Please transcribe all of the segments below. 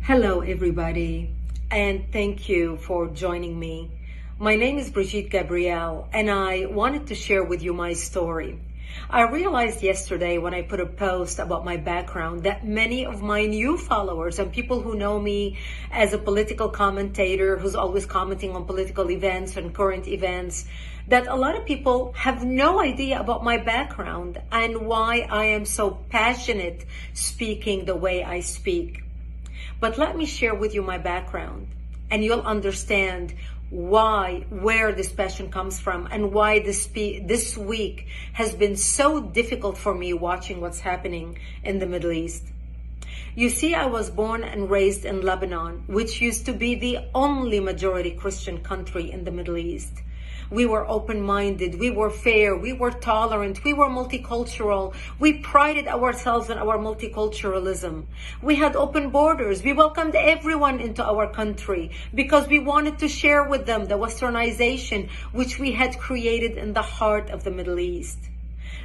Hello, everybody, and thank you for joining me. My name is Brigitte Gabrielle, and I wanted to share with you my story. I realized yesterday when I put a post about my background that many of my new followers and people who know me as a political commentator who's always commenting on political events and current events, that a lot of people have no idea about my background and why I am so passionate speaking the way I speak. But let me share with you my background, and you'll understand where this passion comes from, and why this week has been so difficult for me watching what's happening in the Middle East. You see, I was born and raised in Lebanon, which used to be the only majority Christian country in the Middle East. We were open-minded, we were fair, we were tolerant, we were multicultural. We prided ourselves on our multiculturalism. We had open borders. We welcomed everyone into our country because we wanted to share with them the westernization which we had created in the heart of the Middle East.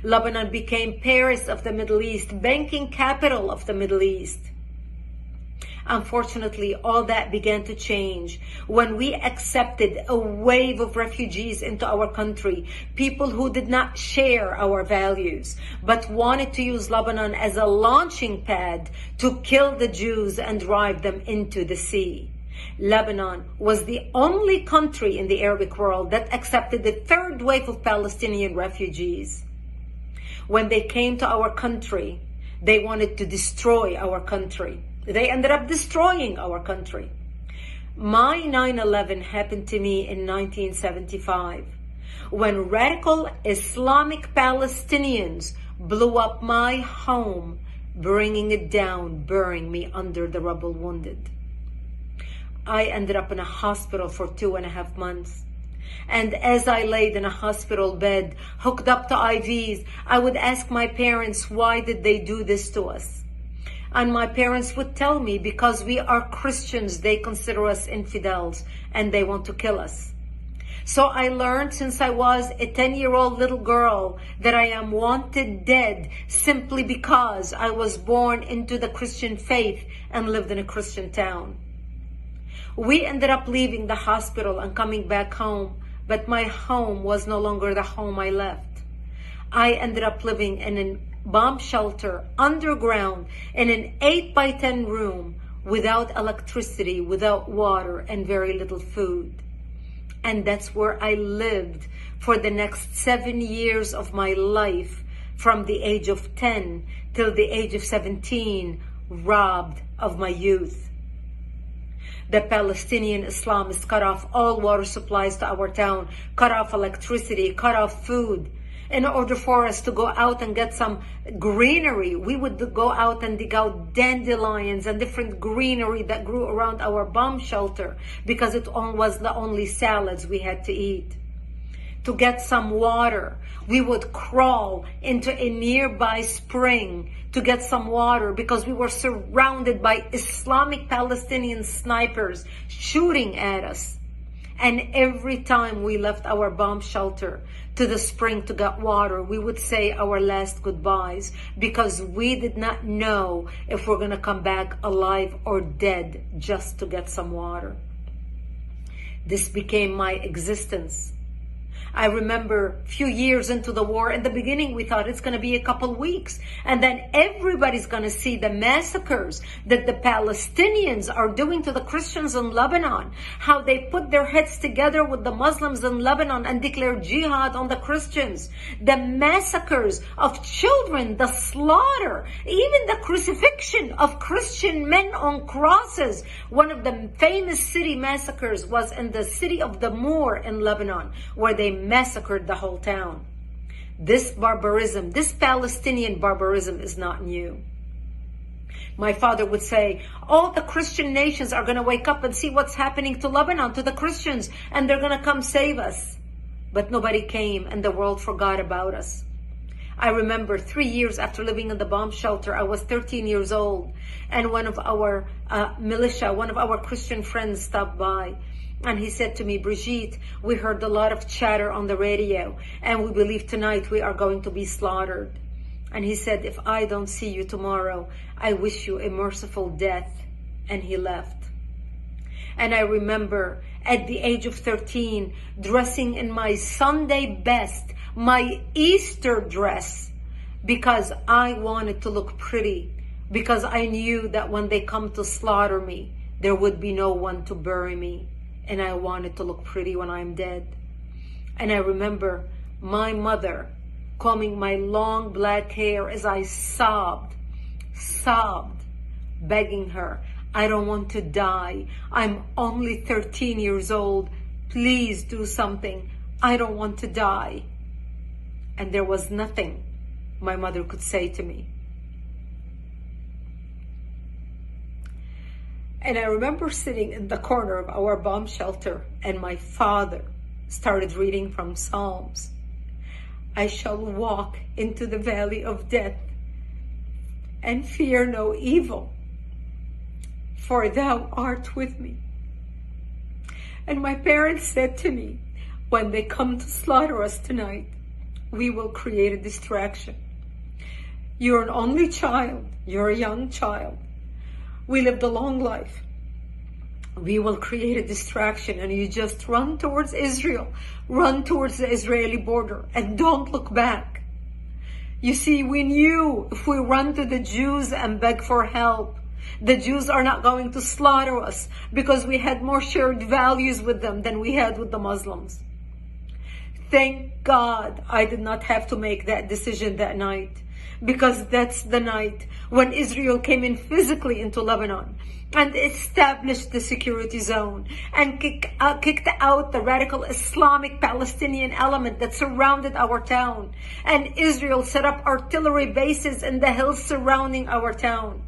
Lebanon became Paris of the Middle East, banking capital of the Middle East. Unfortunately, all that began to change when we accepted a wave of refugees into our country, people who did not share our values, but wanted to use Lebanon as a launching pad to kill the Jews and drive them into the sea. Lebanon was the only country in the Arabic world that accepted the third wave of Palestinian refugees. When they came to our country, they wanted to destroy our country. They ended up destroying our country. My 9/11 happened to me in 1975 when radical Islamic Palestinians blew up my home, bringing it down, burying me under the rubble wounded. I ended up in a hospital for 2.5 months. And as I laid in a hospital bed, hooked up to IVs, I would ask my parents, why did they do this to us? And my parents would tell me, because we are Christians, they consider us infidels and they want to kill us. So I learned since I was a 10-year-old little girl that I am wanted dead simply because I was born into the Christian faith and lived in a Christian town. We ended up leaving the hospital and coming back home, but my home was no longer the home I left. I ended up living in a bomb shelter underground in an 8x10 room without electricity, without water, and very little food. And that's where I lived for the next 7 years of my life, from the age of 10 till the age of 17, robbed of my youth. The Palestinian Islamists cut off all water supplies to our town, cut off electricity, cut off food. In order for us to go out and get some greenery, we would go out and dig out dandelions and different greenery that grew around our bomb shelter because it was the only salads we had to eat. To get some water, we would crawl into a nearby spring to get some water because we were surrounded by Islamic Palestinian snipers shooting at us. And every time we left our bomb shelter to the spring to get water, we would say our last goodbyes because we did not know if we're going to come back alive or dead just to get some water. This became my existence. I remember a few years into the war, in the beginning we thought it's going to be a couple weeks, and then everybody's going to see the massacres that the Palestinians are doing to the Christians in Lebanon, how they put their heads together with the Muslims in Lebanon and declare jihad on the Christians, the massacres of children, the slaughter, even the crucifixion of Christian men on crosses. One of the famous city massacres was in the city of the Moor in Lebanon, where they massacred the whole town. This barbarism, this Palestinian barbarism is not new. My father would say, all the Christian nations are going to wake up and see what's happening to Lebanon, to the Christians, and they're going to come save us. But nobody came and the world forgot about us. I remember 3 years after living in the bomb shelter, I was 13 years old, and one of our militia, one of our Christian friends stopped by. And he said to me, Brigitte, we heard a lot of chatter on the radio, and we believe tonight we are going to be slaughtered. And he said, if I don't see you tomorrow, I wish you a merciful death. and he left. And I remember at the age of 13, dressing in my Sunday best, my Easter dress, because I wanted to look pretty, because I knew that when they come to slaughter me, there would be no one to bury me, and I wanted to look pretty when I'm dead. And I remember my mother combing my long black hair as I sobbed, begging her, I don't want to die. I'm only 13 years old. Please do something. I don't want to die. And there was nothing my mother could say to me. And I remember sitting in the corner of our bomb shelter, and my father started reading from Psalms. I shall walk into the valley of death and fear no evil, for thou art with me. And my parents said to me, when they come to slaughter us tonight, we will create a distraction. You're an only child. You're a young child. We lived a long life. We will create a distraction, and you just run towards Israel. Run towards the Israeli border and don't look back. You see, we knew if we run to the Jews and beg for help, the Jews are not going to slaughter us, because we had more shared values with them than we had with the Muslims. Thank God I did not have to make that decision that night, because that's the night when Israel came in physically into Lebanon and established the security zone and kicked out the radical Islamic Palestinian element that surrounded our town. And Israel set up artillery bases in the hills surrounding our town.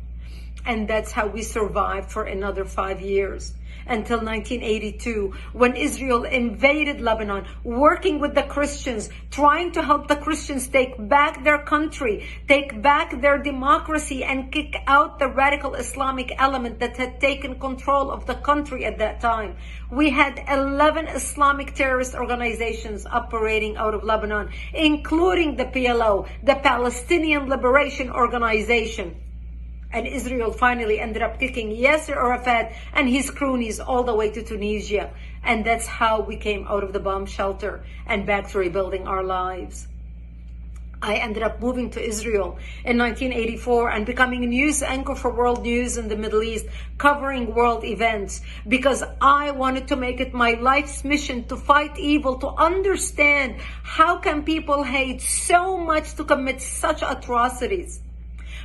And that's how we survived for another 5 years, until 1982, when Israel invaded Lebanon, working with the Christians, trying to help the Christians take back their country, take back their democracy, and kick out the radical Islamic element that had taken control of the country at that time. We had 11 Islamic terrorist organizations operating out of Lebanon, including the PLO, the Palestinian Liberation Organization. And Israel finally ended up kicking Yasser Arafat and his cronies all the way to Tunisia. And that's how we came out of the bomb shelter and back to rebuilding our lives. I ended up moving to Israel in 1984 and becoming a news anchor for World News in the Middle East, covering world events, because I wanted to make it my life's mission to fight evil, to understand how can people hate so much to commit such atrocities.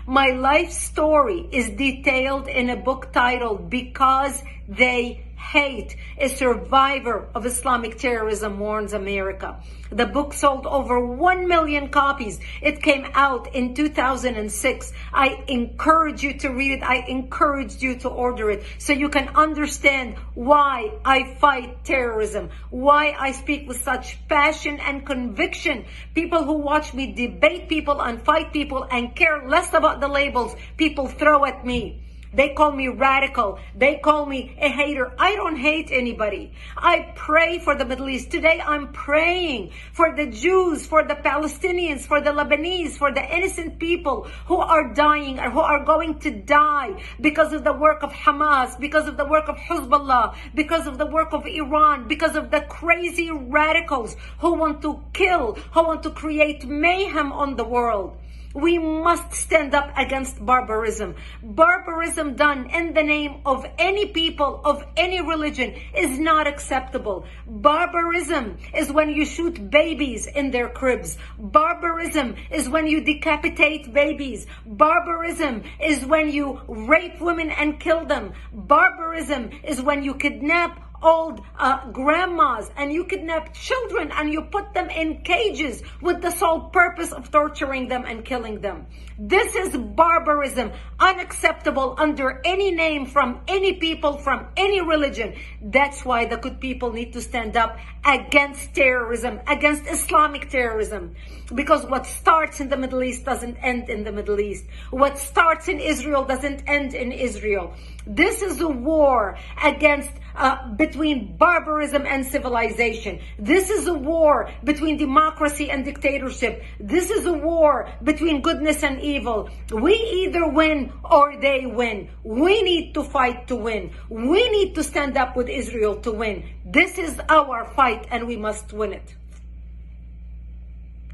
My life story is detailed in a book titled Because They Hate. A survivor of Islamic terrorism warns America. The book sold over 1 million copies. It came out in 2006. I encourage you to read it. I encourage you to order it so you can understand why I fight terrorism, why I speak with such passion and conviction. People who watch me debate people and fight people and care less about the labels people throw at me. They call me radical. They call me a hater. I don't hate anybody. I pray for the Middle East. Today I'm praying for the Jews, for the Palestinians, for the Lebanese, for the innocent people who are dying or who are going to die because of the work of Hamas, because of the work of Hezbollah, because of the work of Iran, because of the crazy radicals who want to kill, who want to create mayhem on the world. We must stand up against barbarism. Barbarism done in the name of any people, of any religion, is not acceptable. Barbarism is when you shoot babies in their cribs. Barbarism is when you decapitate babies. Barbarism is when you rape women and kill them. Barbarism is when you kidnap old grandmas and you kidnap children and you put them in cages with the sole purpose of torturing them and killing them. This is barbarism, unacceptable under any name, from any people, from any religion. That's why the good people need to stand up against terrorism, against Islamic terrorism. Because what starts in the Middle East doesn't end in the Middle East. What starts in Israel doesn't end in Israel. This is a war against between barbarism and civilization. This is a war between democracy and dictatorship. This is a war between goodness and evil. We either win or they win. We need to fight to win. We need to stand up with Israel to win. This is our fight and we must win it.